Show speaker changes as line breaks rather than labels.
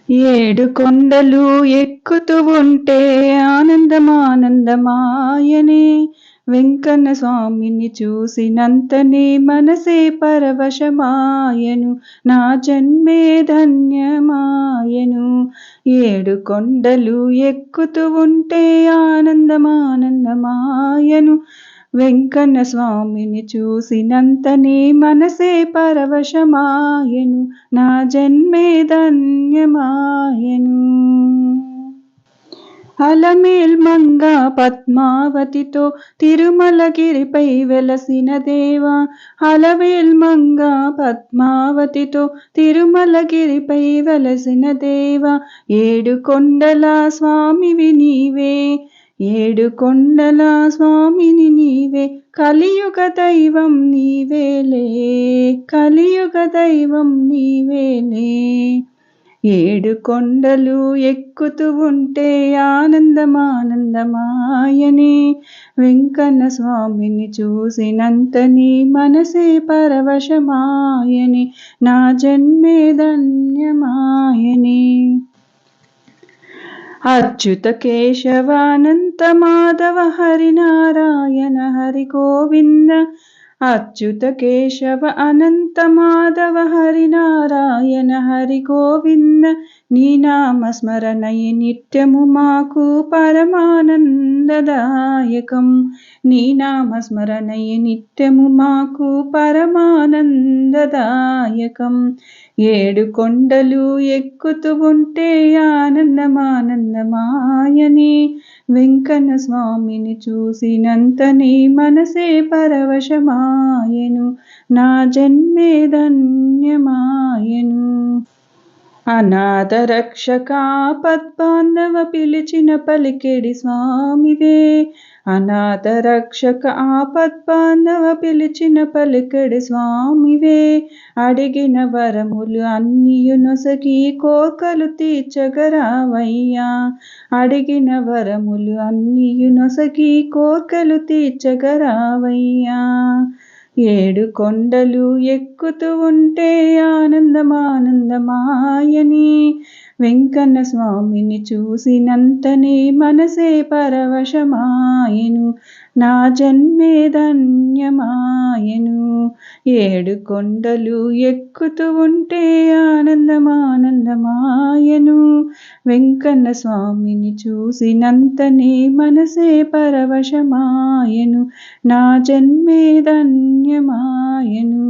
ఏడు కొండలు ఎక్కుతూ ఉంటే ఆనందమానందమాయనే. వెంకన్న స్వామిని చూసినంతనే మనసే పరవశమాయను. నా జన్మే ధన్యమాయను. ఏడు కొండలు ఎక్కుతూ ఉంటే ఆనందమానందమాయను. వెంకన్న స్వామిని చూసినంతనే మనసే పరవశమాయను. నా జన్మే ధన్యమాయను. అలమేల్మంగ పద్మావతితో తిరుమలగిరిపై వెలసిన దేవా. అలమేల్మంగ పద్మావతితో తిరుమలగిరిపై వెలసిన దేవా. ఏడు కొండల స్వామివి నీవే, ఏడు కొండల స్వామిని నీవే. కలియుగ దైవం నీవేలే, కలియుగ దైవం నీవేలే. ఏడు కొండలు ఎక్కుతూ ఉంటే ఆనందమానందమాయనే. వెంకన్న స్వామిని చూసినంతని మనసే పరవశమాయని. నా జన్మే ధన్యమాయని. అచ్యుత కేశవానంత మాధవ హరినారాయణ హరి గోవింద. అచ్యుత కేశవ అనంత మాధవ హరినారాయణ హరి గోవింద. నీ నామస్మరణయే నిత్యము మాకు పరమానందదాయకం. నీ నామస్మరణయే నిత్యము మాకు పరమానందదాయకం. ఏడు కొండలు ఎక్కుతూ ఉంటే ఆనందమానందమాయని. వెంకన్న స్వామిని చూసినంతనే మనసే పరవశమాయను. నా జన్మే ధన్యమాయను. అనాథ రక్షక ఆపద్బాంధవ పిలిచిన పలికెడి స్వామివే. అనాథ రక్షక ఆపద్బాంధవ పిలిచిన పలికెడి స్వామివే. అడిగిన వరములు అన్నియు నొసగి కోర్కెలు తీర్చగరావయ్యా. అడిగిన వరములు అన్నియు నొసగి కోర్కెలు తీర్చగరావయ్యా. ఏడు కొండలు ఎక్కుతూ ఉంటే ఆనందమానందమాయని. వెంకన్న స్వామిని చూసినంతనే మనసే పరవశమాయను. నా జన్మే ధన్యమాయను. ఏడు కొండలు ఎక్కుతూ ఉంటే ఆనందమానందమాయను. వెంకన్న స్వామిని చూసినంతనే మనసే పరవశమాయను. నా జన్మే ధన్యమాయను.